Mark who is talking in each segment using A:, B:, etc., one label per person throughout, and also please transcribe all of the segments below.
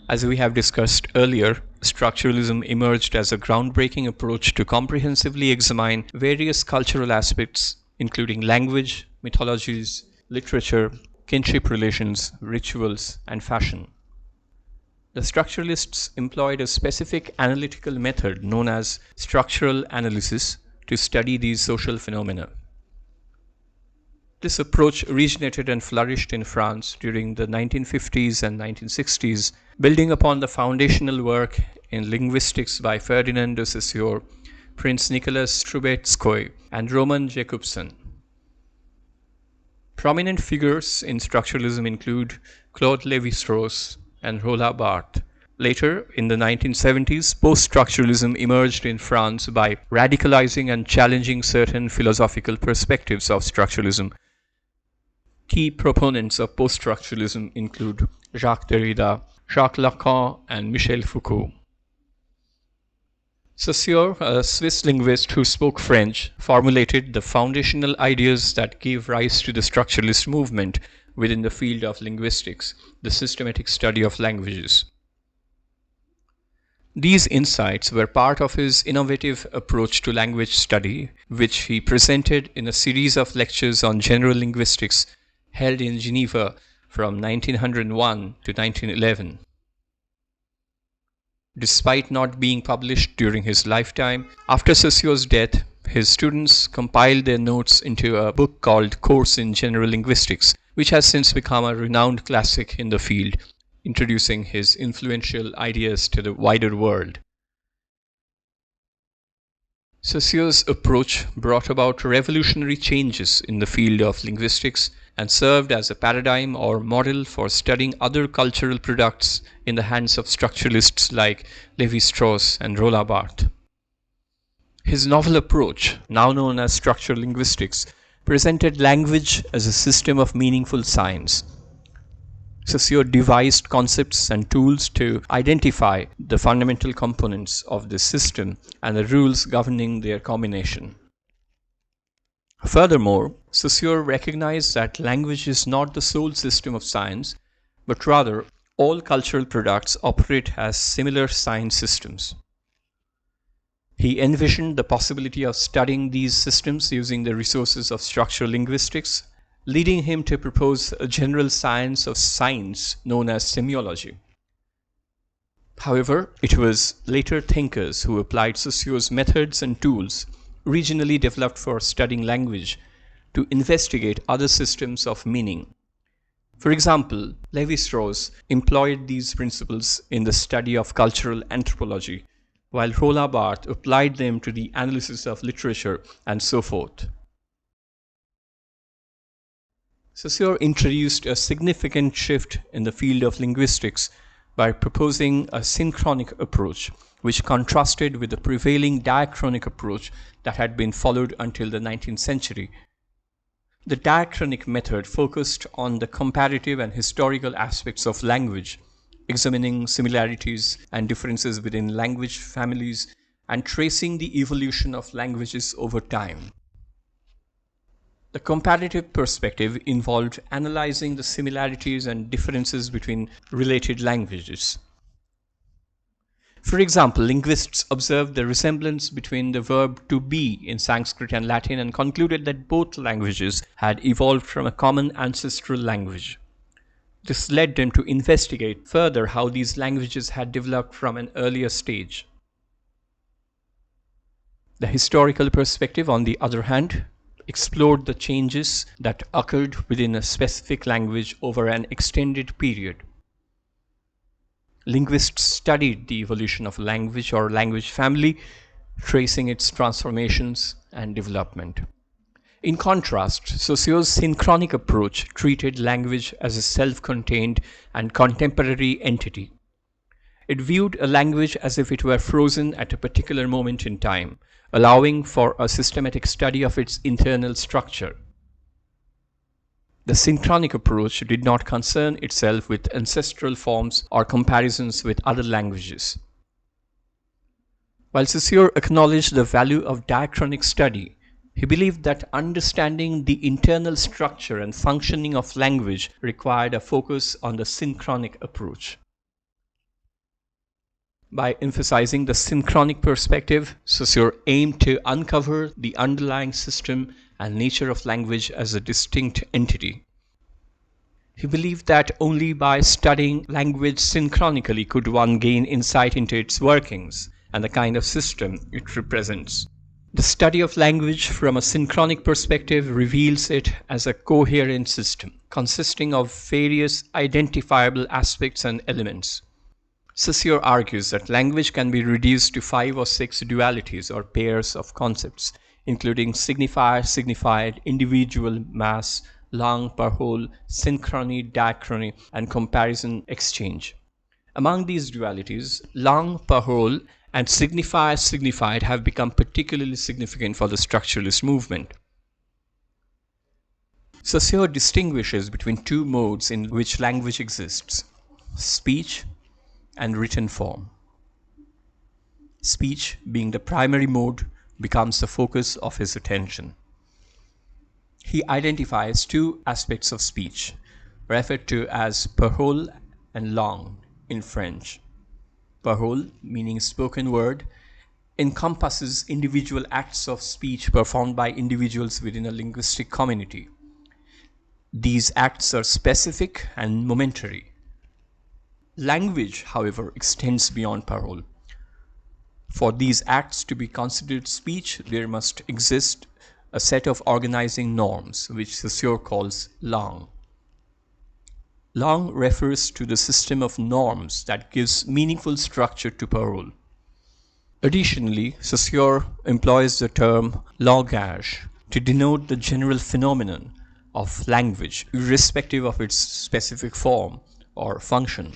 A: As we have discussed earlier, structuralism emerged as a groundbreaking approach to comprehensively examine various cultural aspects, including language, mythologies, literature, kinship relations, rituals, and fashion. The structuralists employed a specific analytical method known as structural analysis to study these social phenomena. This approach originated and flourished in France during the 1950s and 1960s, building upon the foundational work in linguistics by Ferdinand de Saussure, Prince Nicolas Trubetskoy, and Roman Jakobson. Prominent figures in structuralism include Claude Lévi-Strauss and Roland Barthes. Later, in the 1970s, poststructuralism emerged in France by radicalizing and challenging certain philosophical perspectives of structuralism. Key proponents of poststructuralism include Jacques Derrida, Jacques Lacan, and Michel Foucault. Saussure, a Swiss linguist who spoke French, formulated the foundational ideas that gave rise to the structuralist movement within the field of linguistics, the systematic study of languages. These insights were part of his innovative approach to language study, which he presented in a series of lectures on general linguistics held in Geneva from 1901 to 1911. Despite not being published during his lifetime, after Saussure's death, his students compiled their notes into a book called Course in General Linguistics, which has since become a renowned classic in the field, introducing his influential ideas to the wider world. Saussure's approach brought about revolutionary changes in the field of linguistics and served as a paradigm or model for studying other cultural products in the hands of structuralists like Lévi-Strauss and Roland Barthes. His novel approach, now known as structural linguistics, presented language as a system of meaningful science. Saussure devised concepts and tools to identify the fundamental components of this system and the rules governing their combination. Furthermore, Saussure recognized that language is not the sole system of science, but rather all cultural products operate as similar science systems. He envisioned the possibility of studying these systems using the resources of structural linguistics, leading him to propose a general science of science known as semiology. However, it was later thinkers who applied Saussure's methods and tools, originally developed for studying language, to investigate other systems of meaning. For example, Lévi-Strauss employed these principles in the study of cultural anthropology, while Roland Barthes applied them to the analysis of literature and so forth. Saussure introduced a significant shift in the field of linguistics by proposing a synchronic approach, which contrasted with the prevailing diachronic approach that had been followed until the 19th century. The diachronic method focused on the comparative and historical aspects of language, examining similarities and differences within language families and tracing the evolution of languages over time. The comparative perspective involved analyzing the similarities and differences between related languages. For example, linguists observed the resemblance between the verb to be in Sanskrit and Latin and concluded that both languages had evolved from a common ancestral language. This led them to investigate further how these languages had developed from an earlier stage. The historical perspective, on the other hand, explored the changes that occurred within a specific language over an extended period. Linguists studied the evolution of a language or language family, tracing its transformations and development. In contrast, Saussure's synchronic approach treated language as a self-contained and contemporary entity. It viewed a language as if it were frozen at a particular moment in time, allowing for a systematic study of its internal structure. The synchronic approach did not concern itself with ancestral forms or comparisons with other languages. While Saussure acknowledged the value of diachronic study, he believed that understanding the internal structure and functioning of language required a focus on the synchronic approach. By emphasizing the synchronic perspective, Saussure aimed to uncover the underlying system and nature of language as a distinct entity. He believed that only by studying language synchronically could one gain insight into its workings and the kind of system it represents. The study of language from a synchronic perspective reveals it as a coherent system, consisting of various identifiable aspects and elements. Saussure argues that language can be reduced to 5 or 6 dualities or pairs of concepts, including signifier, signified, individual, mass, langue, parole, synchrony, diachrony, and comparison exchange. Among these dualities, langue, parole, and signifier, signified have become particularly significant for the structuralist movement. Saussure distinguishes between two modes in which language exists: speech and written form. Speech, being the primary mode, becomes the focus of his attention. He identifies two aspects of speech, referred to as parole and langue in French. Parole, meaning spoken word, encompasses individual acts of speech performed by individuals within a linguistic community. These acts are specific and momentary. Language, however, extends beyond parole. For these acts to be considered speech, there must exist a set of organizing norms, which Saussure calls langue. Langue refers to the system of norms that gives meaningful structure to parole. Additionally, Saussure employs the term langage to denote the general phenomenon of language, irrespective of its specific form or function.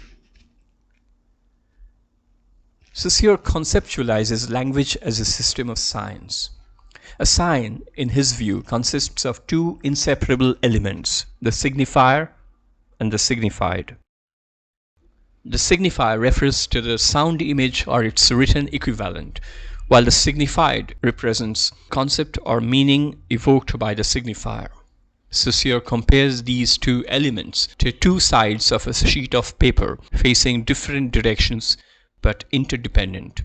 A: Saussure conceptualizes language as a system of signs. A sign, in his view, consists of two inseparable elements, the signifier and the signified. The signifier refers to the sound image or its written equivalent, while the signified represents concept or meaning evoked by the signifier. Saussure compares these two elements to two sides of a sheet of paper facing different directions but interdependent.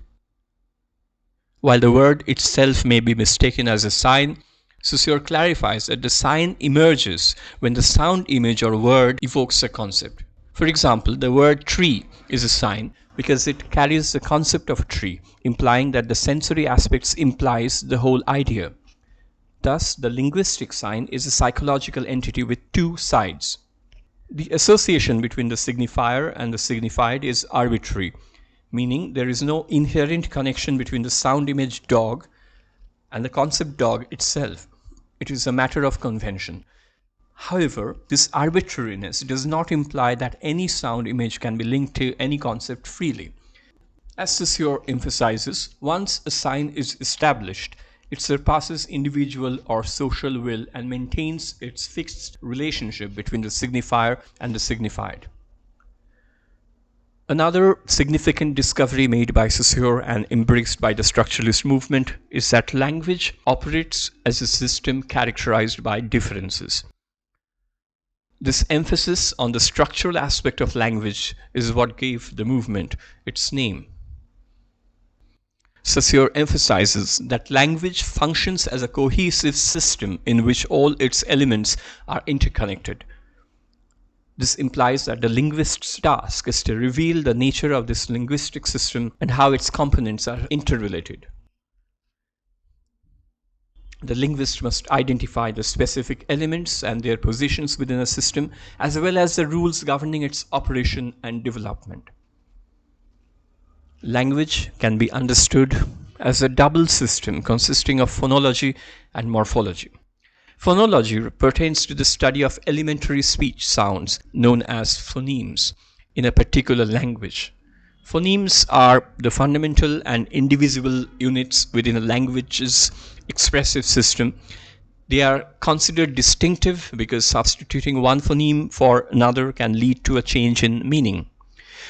A: While the word itself may be mistaken as a sign, Saussure clarifies that the sign emerges when the sound image or word evokes a concept. For example, the word tree is a sign because it carries the concept of a tree, implying that the sensory aspects implies the whole idea. Thus, the linguistic sign is a psychological entity with two sides. The association between the signifier and the signified is arbitrary, meaning there is no inherent connection between the sound image dog and the concept dog itself. It is a matter of convention. However, this arbitrariness does not imply that any sound image can be linked to any concept freely. As Saussure emphasizes, once a sign is established, it surpasses individual or social will and maintains its fixed relationship between the signifier and the signified. Another significant discovery made by Saussure and embraced by the structuralist movement is that language operates as a system characterized by differences. This emphasis on the structural aspect of language is what gave the movement its name. Saussure emphasizes that language functions as a cohesive system in which all its elements are interconnected. This implies that the linguist's task is to reveal the nature of this linguistic system and how its components are interrelated. The linguist must identify the specific elements and their positions within a system, as well as the rules governing its operation and development. Language can be understood as a double system consisting of phonology and morphology. Phonology pertains to the study of elementary speech sounds known as phonemes in a particular language. Phonemes are the fundamental and indivisible units within a language's expressive system. They are considered distinctive because substituting one phoneme for another can lead to a change in meaning.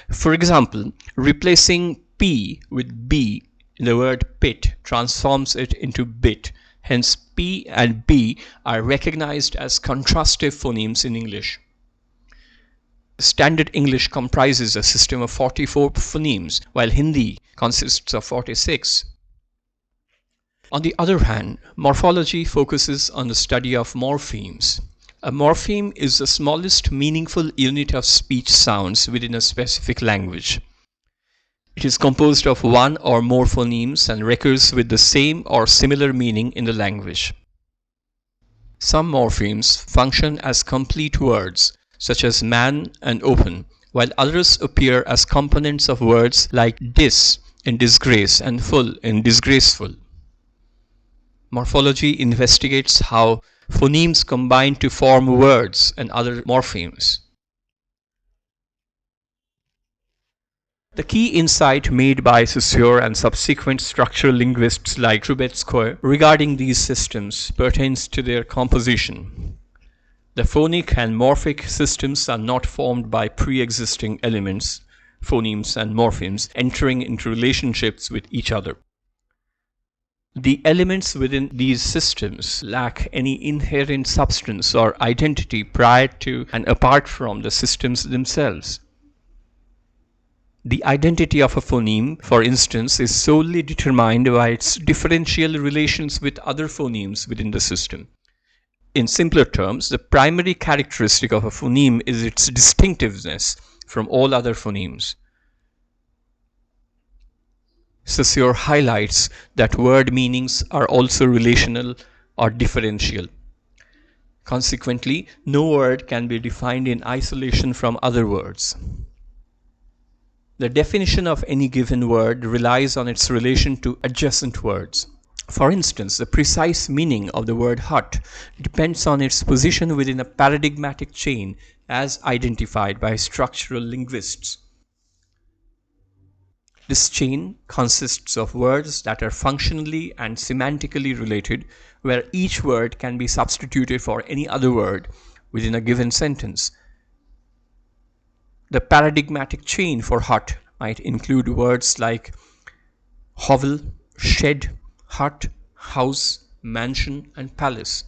A: For example, replacing P with B in the word pit transforms it into bit. Hence, P and B are recognized as contrastive phonemes in English. Standard English comprises a system of 44 phonemes, while Hindi consists of 46. On the other hand, morphology focuses on the study of morphemes. A morpheme is the smallest meaningful unit of speech sounds within a specific language. It is composed of one or more phonemes and recurs with the same or similar meaning in the language. Some morphemes function as complete words, such as man and open, while others appear as components of words like dis in disgrace and full in disgraceful. Morphology investigates how phonemes combine to form words and other morphemes. The key insight made by Saussure and subsequent structural linguists like Trubetskoy regarding these systems pertains to their composition. The phonic and morphic systems are not formed by pre-existing elements, phonemes and morphemes, entering into relationships with each other. The elements within these systems lack any inherent substance or identity prior to and apart from the systems themselves. The identity of a phoneme, for instance, is solely determined by its differential relations with other phonemes within the system. In simpler terms, the primary characteristic of a phoneme is its distinctiveness from all other phonemes. Saussure highlights that word meanings are also relational or differential. Consequently, no word can be defined in isolation from other words. The definition of any given word relies on its relation to adjacent words. For instance, the precise meaning of the word hut depends on its position within a paradigmatic chain as identified by structural linguists. This chain consists of words that are functionally and semantically related, where each word can be substituted for any other word within a given sentence. The paradigmatic chain for hut might include words like hovel, shed, hut, house, mansion, and palace.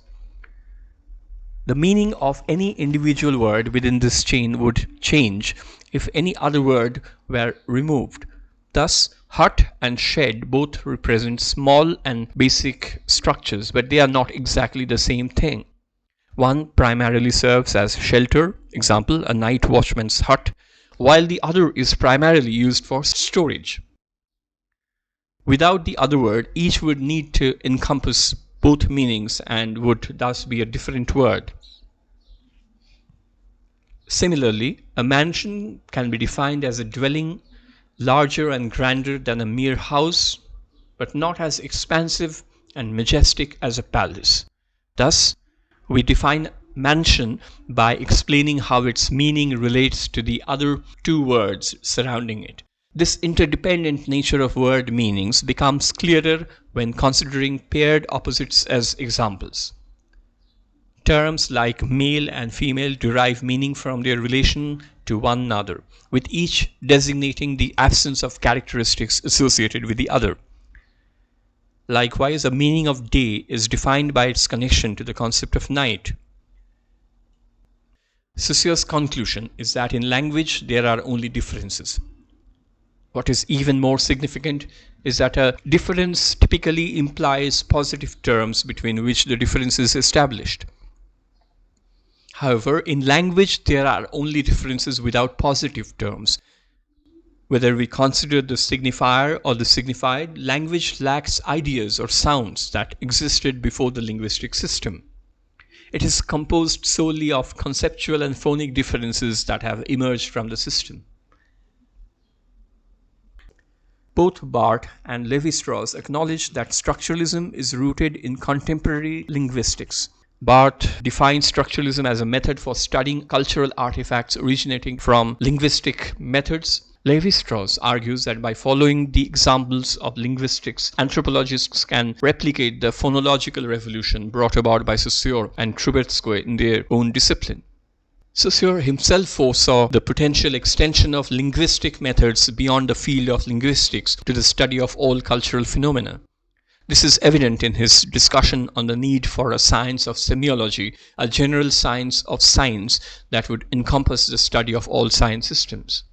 A: The meaning of any individual word within this chain would change if any other word were removed. Thus, hut and shed both represent small and basic structures, but they are not exactly the same thing. One primarily serves as shelter, example, a night watchman's hut, while the other is primarily used for storage. Without the other word, each would need to encompass both meanings and would thus be a different word. Similarly, a mansion can be defined as a dwelling larger and grander than a mere house, but not as expansive and majestic as a palace. Thus, we define mansion by explaining how its meaning relates to the other two words surrounding it. This interdependent nature of word meanings becomes clearer when considering paired opposites as examples. Terms like male and female derive meaning from their relation to one another, with each designating the absence of characteristics associated with the other. Likewise, the meaning of day is defined by its connection to the concept of night. Saussure's conclusion is that in language there are only differences. What is even more significant is that a difference typically implies positive terms between which the difference is established. However, in language there are only differences without positive terms. Whether we consider the signifier or the signified, language lacks ideas or sounds that existed before the linguistic system. It is composed solely of conceptual and phonic differences that have emerged from the system. Both Barthes and Lévi-Strauss acknowledge that structuralism is rooted in contemporary linguistics. Barthes defines structuralism as a method for studying cultural artifacts originating from linguistic methods. Lévi-Strauss argues that by following the examples of linguistics, anthropologists can replicate the phonological revolution brought about by Saussure and Trubetskoy in their own discipline. Saussure himself foresaw the potential extension of linguistic methods beyond the field of linguistics to the study of all cultural phenomena. This is evident in his discussion on the need for a science of semiology, a general science of science that would encompass the study of all science systems.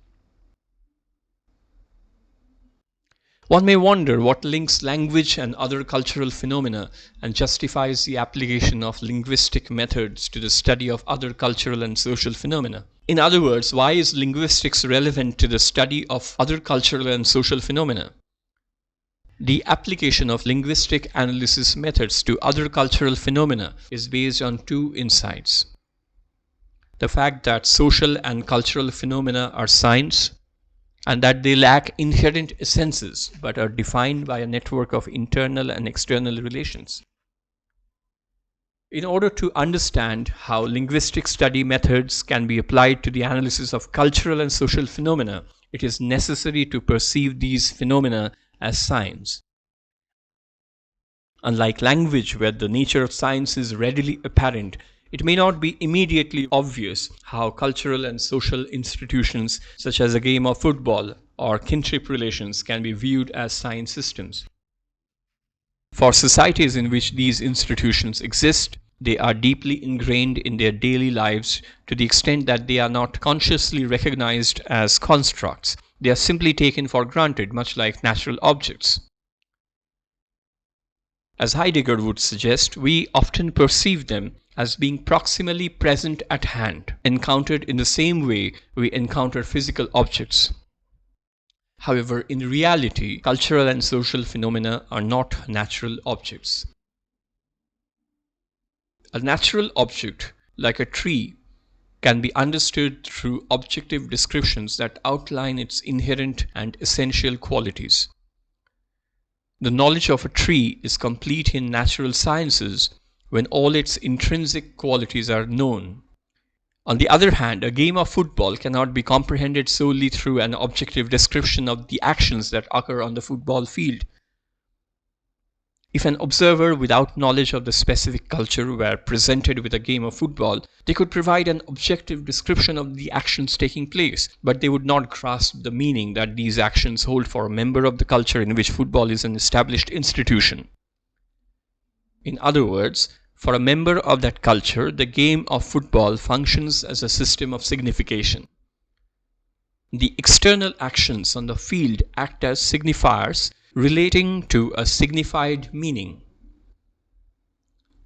A: One may wonder what links language and other cultural phenomena and justifies the application of linguistic methods to the study of other cultural and social phenomena. In other words, why is linguistics relevant to the study of other cultural and social phenomena? The application of linguistic analysis methods to other cultural phenomena is based on two insights. The fact that social and cultural phenomena are signs, and that they lack inherent essences but are defined by a network of internal and external relations. In order to understand how linguistic study methods can be applied to the analysis of cultural and social phenomena, it is necessary to perceive these phenomena as signs. Unlike language, where the nature of signs is readily apparent, it may not be immediately obvious how cultural and social institutions such as a game of football or kinship relations can be viewed as sign systems. For societies in which these institutions exist, they are deeply ingrained in their daily lives to the extent that they are not consciously recognized as constructs. They are simply taken for granted, much like natural objects. As Heidegger would suggest, we often perceive them as being proximally present at hand, encountered in the same way we encounter physical objects. However, in reality, cultural and social phenomena are not natural objects. A natural object, like a tree, can be understood through objective descriptions that outline its inherent and essential qualities. The knowledge of a tree is complete in natural sciences when all its intrinsic qualities are known. On the other hand, a game of football cannot be comprehended solely through an objective description of the actions that occur on the football field. If an observer without knowledge of the specific culture were presented with a game of football, they could provide an objective description of the actions taking place, but they would not grasp the meaning that these actions hold for a member of the culture in which football is an established institution. In other words, for a member of that culture, the game of football functions as a system of signification. The external actions on the field act as signifiers relating to a signified meaning.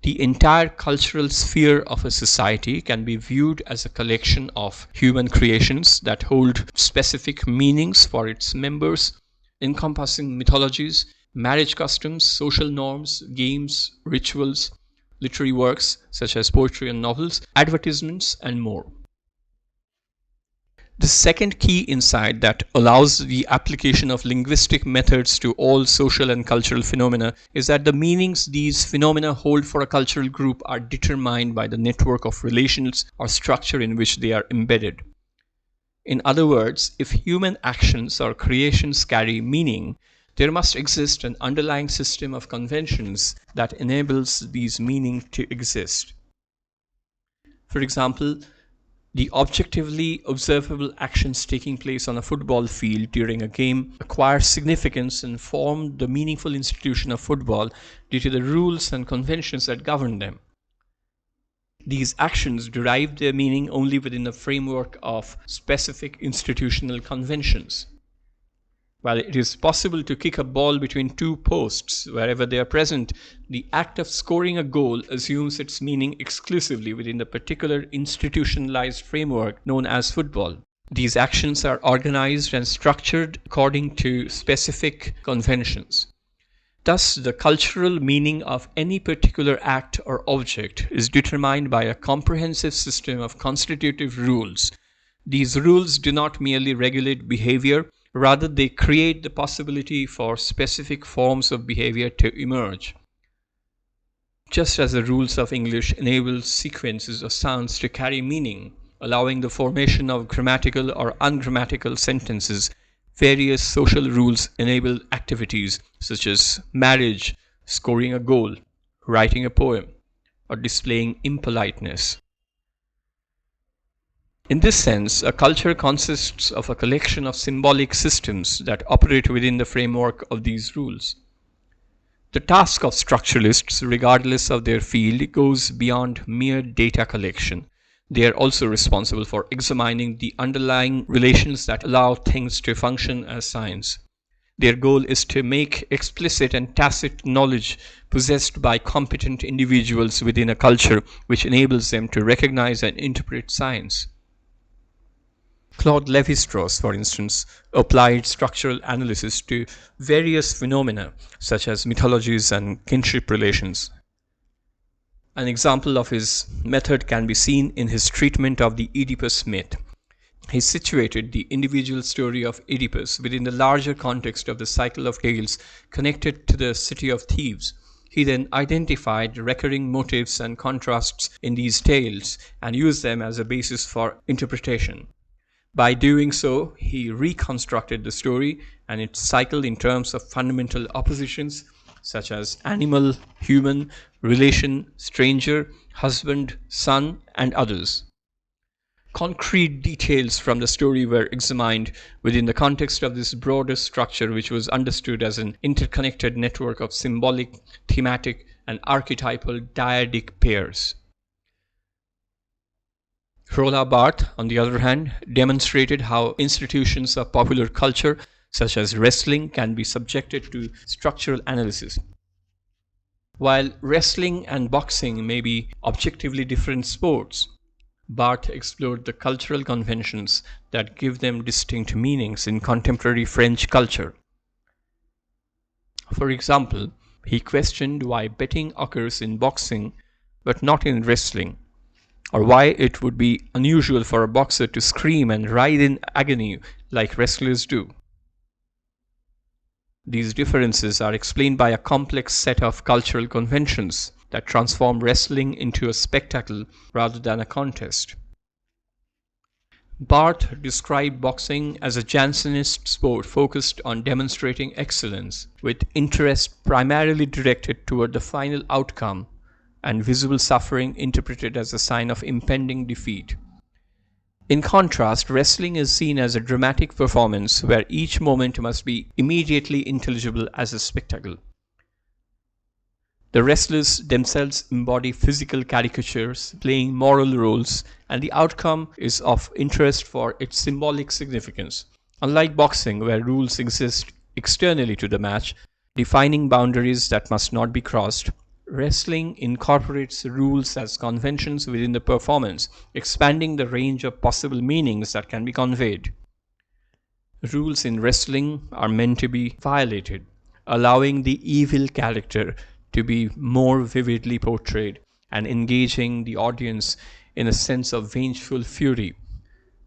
A: The entire cultural sphere of a society can be viewed as a collection of human creations that hold specific meanings for its members, encompassing mythologies, marriage customs, social norms, games, rituals, literary works such as poetry and novels, advertisements, and more. The second key insight that allows the application of linguistic methods to all social and cultural phenomena is that the meanings these phenomena hold for a cultural group are determined by the network of relations or structure in which they are embedded. In other words, if human actions or creations carry meaning, there must exist an underlying system of conventions that enables these meanings to exist. For example, the objectively observable actions taking place on a football field during a game acquire significance and form the meaningful institution of football due to the rules and conventions that govern them. These actions derive their meaning only within the framework of specific institutional conventions. While it is possible to kick a ball between two posts wherever they are present, the act of scoring a goal assumes its meaning exclusively within the particular institutionalized framework known as football. These actions are organized and structured according to specific conventions. Thus, the cultural meaning of any particular act or object is determined by a comprehensive system of constitutive rules. These rules do not merely regulate behavior, rather they create the possibility for specific forms of behavior to emerge. Just as the rules of English enable sequences of sounds to carry meaning, allowing the formation of grammatical or ungrammatical sentences, various social rules enable activities such as marriage, scoring a goal, writing a poem, or displaying impoliteness. In this sense, a culture consists of a collection of symbolic systems that operate within the framework of these rules. The task of structuralists, regardless of their field, goes beyond mere data collection. They are also responsible for examining the underlying relations that allow things to function as science. Their goal is to make explicit and tacit knowledge possessed by competent individuals within a culture which enables them to recognize and interpret science. Claude Lévi-Strauss, for instance, applied structural analysis to various phenomena such as mythologies and kinship relations. An example of his method can be seen in his treatment of the Oedipus myth. He situated the individual story of Oedipus within the larger context of the cycle of tales connected to the city of Thebes. He then identified recurring motifs and contrasts in these tales and used them as a basis for interpretation. By doing so, he reconstructed the story and its cycle in terms of fundamental oppositions such as animal, human, relation, stranger, husband, son, and others. Concrete details from the story were examined within the context of this broader structure, which was understood as an interconnected network of symbolic, thematic, and archetypal dyadic pairs. Roland Barthes, on the other hand, demonstrated how institutions of popular culture, such as wrestling, can be subjected to structural analysis. While wrestling and boxing may be objectively different sports, Barthes explored the cultural conventions that give them distinct meanings in contemporary French culture. For example, he questioned why betting occurs in boxing but not in wrestling, or why it would be unusual for a boxer to scream and writhe in agony like wrestlers do. These differences are explained by a complex set of cultural conventions that transform wrestling into a spectacle rather than a contest. Barthes described boxing as a Jansenist sport focused on demonstrating excellence, with interest primarily directed toward the final outcome and visible suffering interpreted as a sign of impending defeat. In contrast, wrestling is seen as a dramatic performance where each moment must be immediately intelligible as a spectacle. The wrestlers themselves embody physical caricatures, playing moral roles, and the outcome is of interest for its symbolic significance. Unlike boxing, where rules exist externally to the match, defining boundaries that must not be crossed, wrestling incorporates rules as conventions within the performance, expanding the range of possible meanings that can be conveyed. Rules in wrestling are meant to be violated, allowing the evil character to be more vividly portrayed and engaging the audience in a sense of vengeful fury.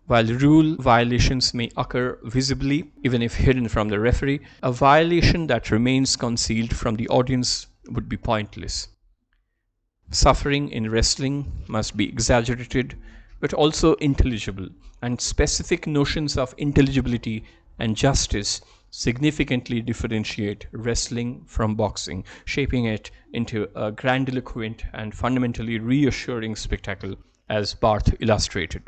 A: While rule violations may occur visibly, even if hidden from the referee, a violation that remains concealed from the audience would be pointless. Suffering in wrestling must be exaggerated, but also intelligible, and specific notions of intelligibility and justice significantly differentiate wrestling from boxing, shaping it into a grandiloquent and fundamentally reassuring spectacle, as Barthes illustrated.